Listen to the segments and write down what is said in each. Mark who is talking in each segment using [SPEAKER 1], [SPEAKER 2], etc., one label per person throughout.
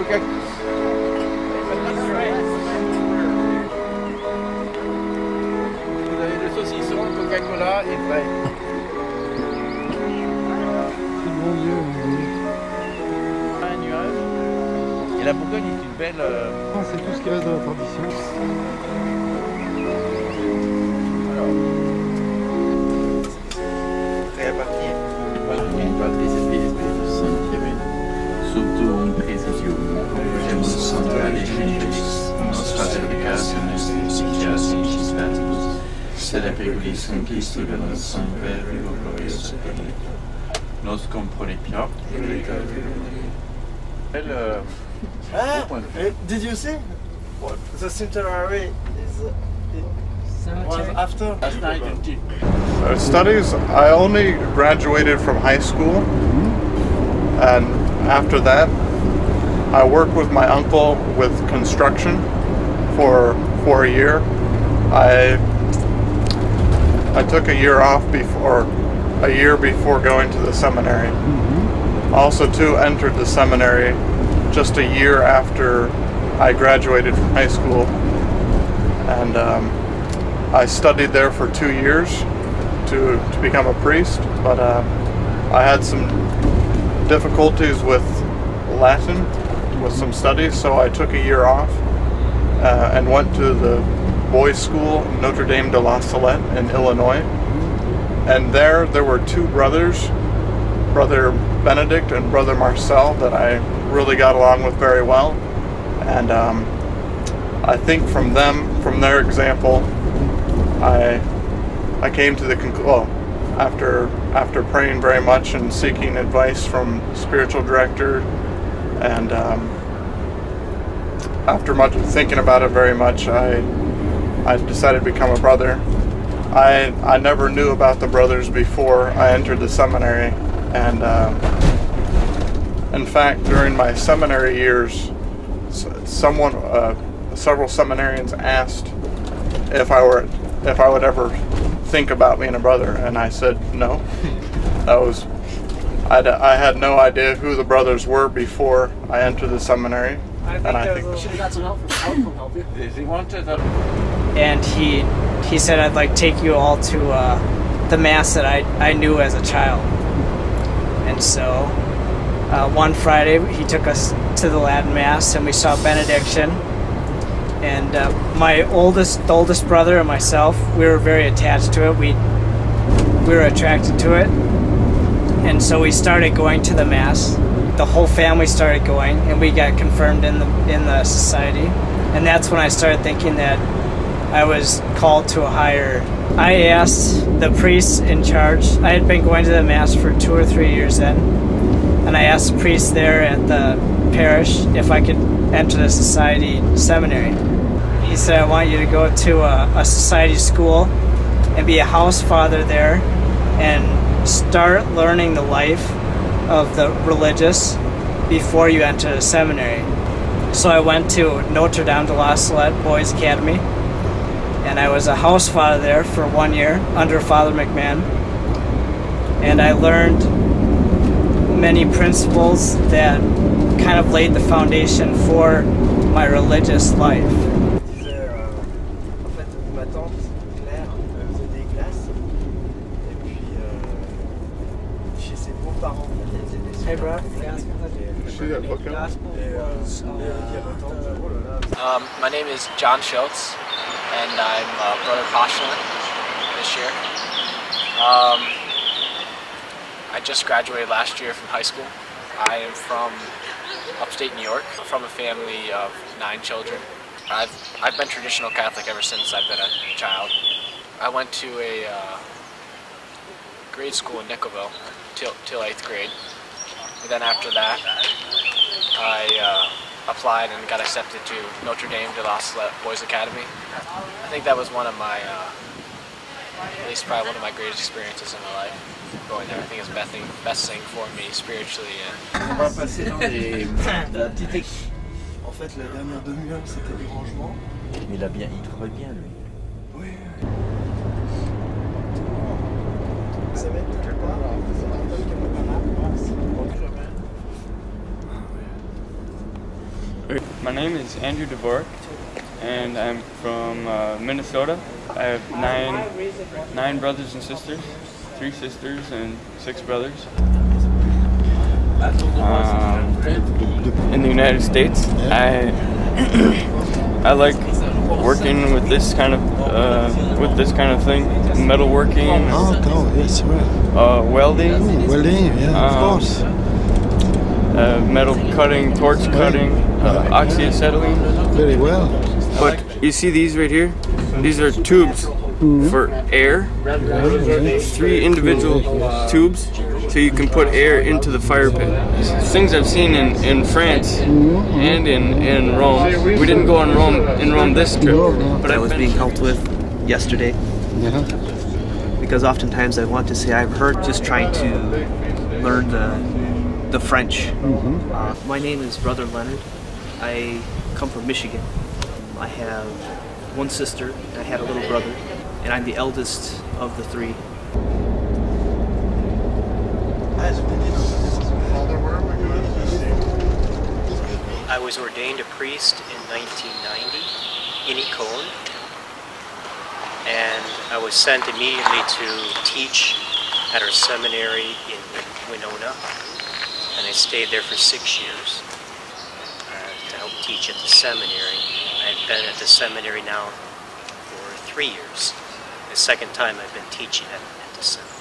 [SPEAKER 1] Coca. Vous avez le saucisson, Coca-Cola et frais.
[SPEAKER 2] Mon Dieu,
[SPEAKER 1] Un nuage. Et la Bourgogne est une belle...
[SPEAKER 2] c'est tout ce qui reste de la tradition.
[SPEAKER 1] Alors... Prêt à partir.
[SPEAKER 3] Sotto un presidium, come centrale generis, nostra servicationes efficacia status, sed apegulis conquisto de la semper vivo gloriosa perlit. Nos compronipiam.
[SPEAKER 4] Did you see? What? The centenary was after.
[SPEAKER 1] Last night in tea.
[SPEAKER 5] Studies, I only graduated from high school, and after that I worked with my uncle with construction for a year. I took a year off before going to the seminary. Also too entered the seminary just a year after I graduated from high school, and I studied there for 2 years to become a priest, but I had some difficulties with Latin, with some studies, so I took a year off and went to the boys' school, Notre Dame de la Salette in Illinois. And there were 2 brothers, Brother Benedict and Brother Marcel, that I really got along with very well. And I think from their example, I came to the conclusion, well, after praying very much and seeking advice from spiritual director, and after much thinking about it very much, I decided to become a brother. I never knew about the brothers before I entered the seminary, and in fact, during my seminary years, several seminarians asked if I would ever think about being a brother, and I said no. I had no idea who the brothers were before I entered the seminary.
[SPEAKER 4] I think we should have got some help from help you.
[SPEAKER 1] He wanted that.
[SPEAKER 6] And he said I'd like take you all to the mass that I knew as a child. And so one Friday he took us to the Latin Mass, and we saw benediction. And the oldest brother and myself, we were very attached to it. We were attracted to it, and so we started going to the Mass. The whole family started going, and we got confirmed in the society. And that's when I started thinking that I was called to a higher. I asked the priests in charge. I had been going to the Mass for 2 or 3 years then, and I asked the priest there at the parish if I could enter the society seminary. He said, I want you to go to a society school and be a house father there and start learning the life of the religious before you enter the seminary. So I went to Notre Dame de la Salette Boys Academy, and I was a house father there for 1 year under Father McMahon, and I learned many principles that kind of laid the foundation for my religious life.
[SPEAKER 4] Hey, bro.
[SPEAKER 7] My name is John Schultz, and I'm brother postulant this year. I just graduated last year from high school. I am from upstate New York, from a family of 9 children. I've been traditional Catholic ever since I've been a child. I went to a grade school in Nickelville till 8th grade. And then after that, I applied and got accepted to Notre Dame de la Salette Boys Academy. I think that was one of my, at least probably one of my greatest experiences in my life. Going there, I think it's the best thing for me spiritually.
[SPEAKER 1] On va passer dans la petite équipe.
[SPEAKER 4] En fait, la dernière demi-heure, c'était des rangements.
[SPEAKER 1] Mais il travaille bien, lui.
[SPEAKER 4] Oui. Ça va être quelque part.
[SPEAKER 8] My name is Andrew Dvorak, and I'm from Minnesota. I have nine brothers and sisters, 3 sisters and 6 brothers. In the United States, I like working with this kind of thing, metalworking.
[SPEAKER 2] Oh, yes, right.
[SPEAKER 8] Welding.
[SPEAKER 2] Ooh, welding, yeah, of course.
[SPEAKER 8] Metal cutting, torch cutting, oxyacetylene.
[SPEAKER 2] Very well.
[SPEAKER 8] But you see these right here? These are tubes for air. 3 individual tubes, so you can put air into the fire pit. Things I've seen in France and in Rome. We didn't go in Rome this trip, but
[SPEAKER 9] I was being helped with yesterday.
[SPEAKER 2] Yeah.
[SPEAKER 9] Because oftentimes I want to say I've heard just trying to learn the French. My name is Brother Leonard. I come from Michigan. I have 1 sister and I had a little brother, and I'm the eldest of the 3. I was ordained a priest in 1990 in Econe, and I was sent immediately to teach at our seminary in Winona, and I stayed there for 6 years to help teach at the seminary. I've been at the seminary now for 3 years. The second time I've been teaching at the seminary.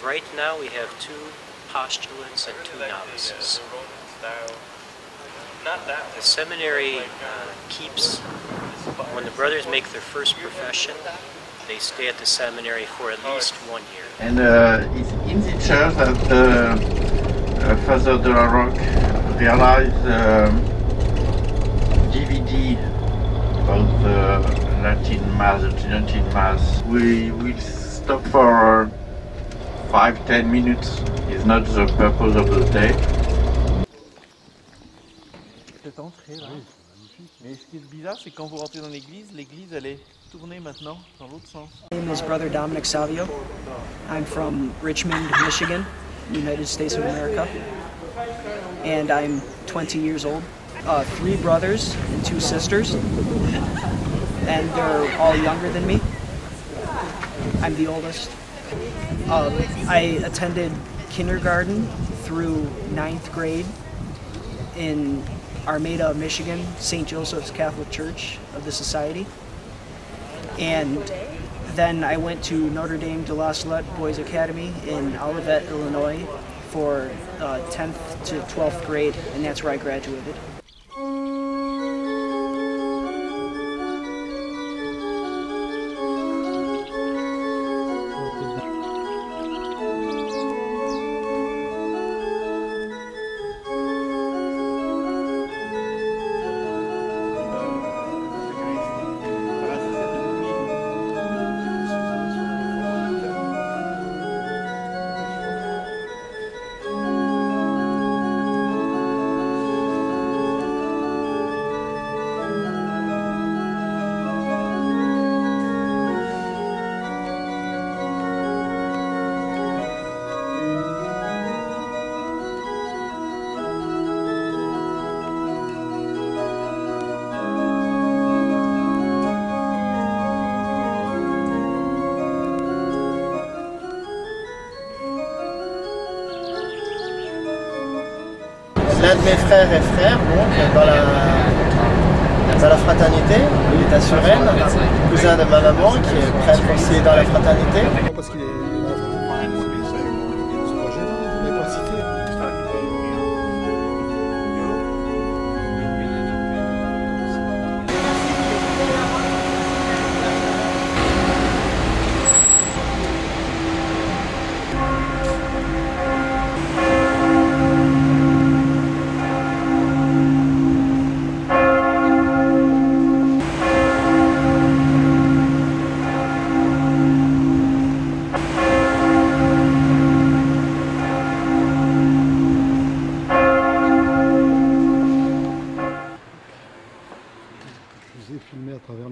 [SPEAKER 9] Right now we have 2 postulants and 2 novices. The seminary keeps, when the brothers make their first profession, they stay at the seminary for at least 1 year.
[SPEAKER 3] And it's in the church that Father de la Roque realized DVD about the Latin Mass, the Tridentine Mass. We will stop for 5-10 minutes. It's not the purpose of the day.
[SPEAKER 1] Cette entrée là. Mais ce qui est bizarre, c'est quand vous rentrez dans l'église elle est tournée maintenant dans l'autre sens.
[SPEAKER 10] My name is Brother Dominic Savio. I'm from Richmond, Michigan, United States of America, and I'm 20 years old. 3 brothers and 2 sisters, and they're all younger than me. I'm the oldest. I attended kindergarten through 9th grade in Armada, Michigan, St. Joseph's Catholic Church of the Society. And then I went to Notre Dame de la Salette Boys Academy in Olivet, Illinois for 10th to 12th grade, and that's where I graduated.
[SPEAKER 4] L'un de mes frères est frère, donc dans la fraternité, il est à Suresnes, cousin de ma maman qui est prêtre aussi dans la fraternité.
[SPEAKER 2] Parce qu'il est projet, vous l'avez pas cité. Je vous ai filmé à travers.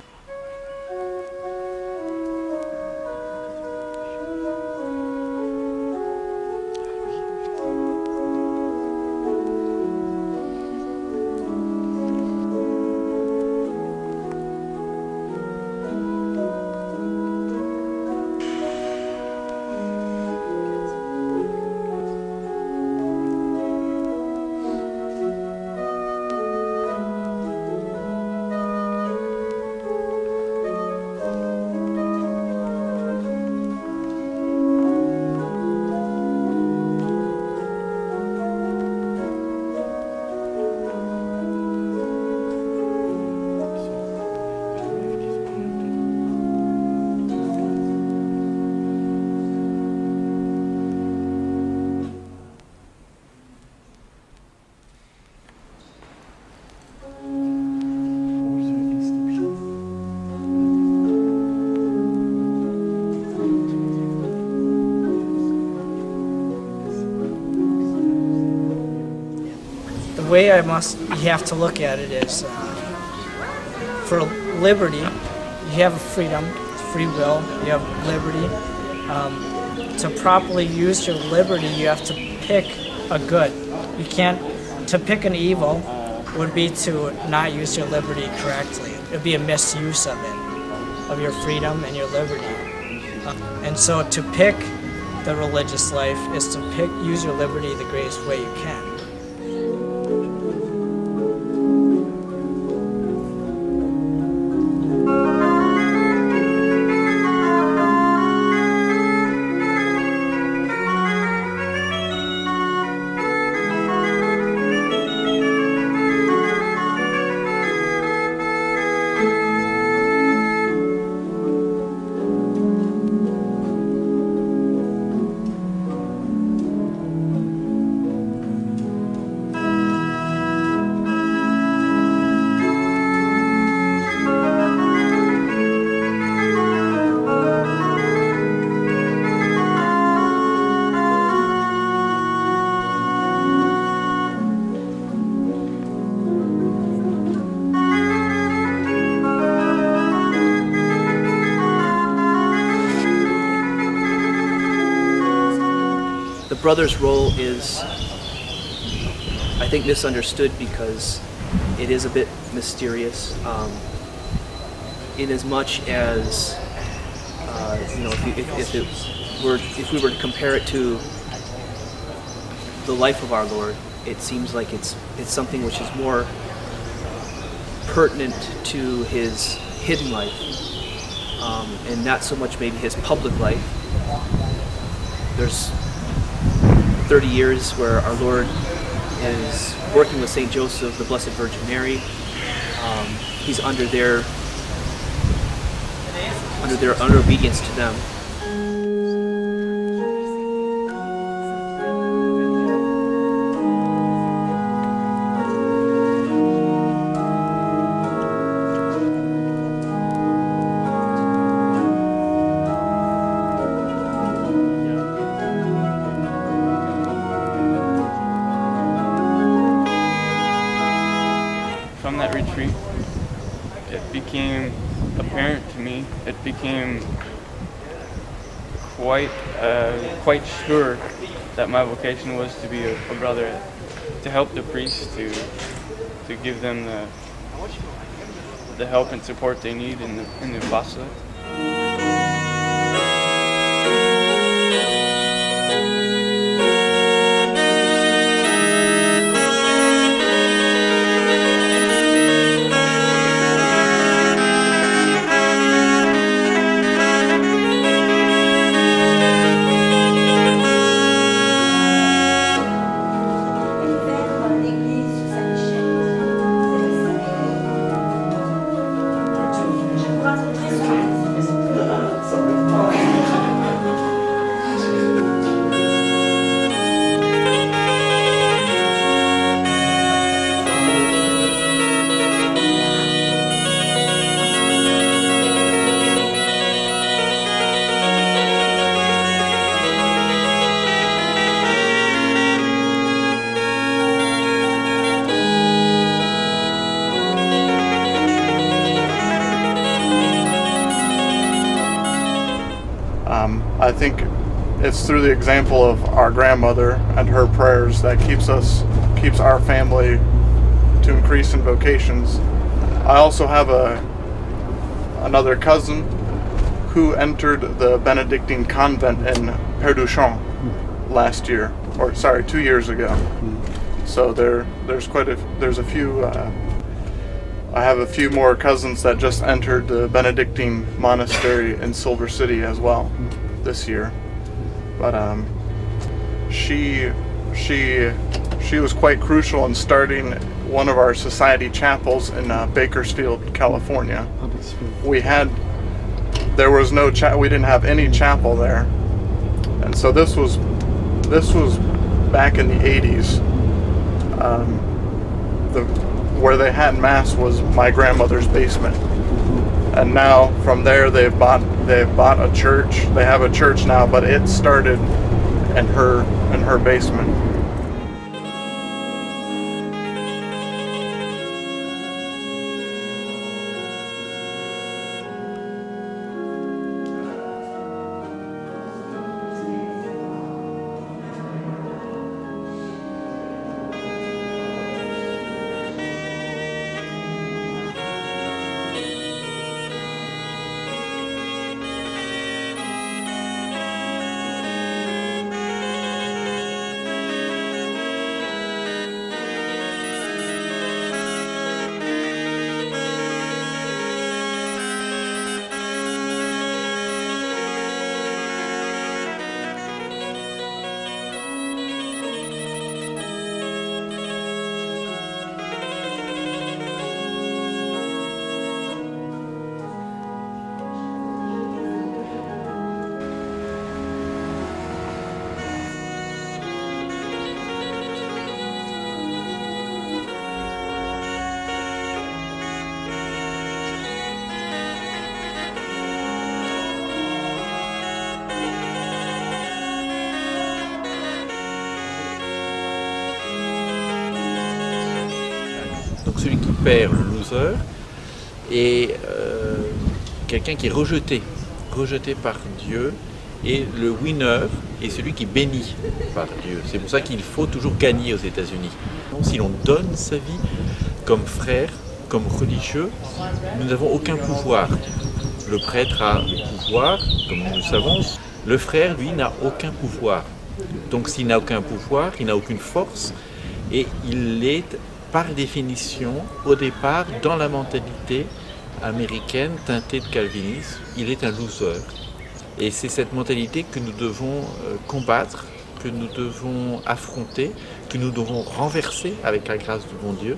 [SPEAKER 6] the way you have to look at it is, for liberty, you have freedom, free will, you have liberty. To properly use your liberty, you have to pick a good. You can't, to pick an evil would be to not use your liberty correctly. It would be a misuse of it, of your freedom and your liberty. And so to pick the religious life is to use your liberty the greatest way you can.
[SPEAKER 11] The brother's role is, I think, misunderstood because it is a bit mysterious. In as much as, you know, if we were to compare it to the life of our Lord, it seems like it's something which is more pertinent to his hidden life, and not so much maybe his public life. There's 30 years where our Lord is working with St. Joseph, the Blessed Virgin Mary. He's under their obedience to them.
[SPEAKER 8] From that retreat, it became apparent to me, it became quite sure that my vocation was to be a brother, to help the priests, to give them the help and support they need in the apostolate.
[SPEAKER 5] I think it's through the example of our grandmother and her prayers that keeps our family to increase in vocations. I also have another cousin who entered the Benedictine convent in Père-du-Champ last year, or sorry, 2 years ago. So there's a few. I have a few more cousins that just entered the Benedictine monastery in Silver City as well this year. But she was quite crucial in starting one of our society chapels in Bakersfield, California. We didn't have any chapel there, and so this was back in the 80s. Where they had mass was my grandmother's basement, and now from there they've bought a church. They have a church now, but it started in her basement.
[SPEAKER 12] celui qui perd, le loser, et quelqu'un qui est rejeté par Dieu, et le winner est celui qui est béni par Dieu. C'est pour ça qu'il faut toujours gagner aux États-Unis. Si l'on donne sa vie comme frère, comme religieux, nous n'avons aucun pouvoir. Le prêtre a le pouvoir, comme nous le savons. Le frère, lui, n'a aucun pouvoir. Donc s'il n'a aucun pouvoir, il n'a aucune force, et il est, par définition, au départ, dans la mentalité américaine teintée de calvinisme, il est un loser. Et c'est cette mentalité que nous devons combattre, que nous devons affronter, que nous devons renverser avec la grâce du bon Dieu.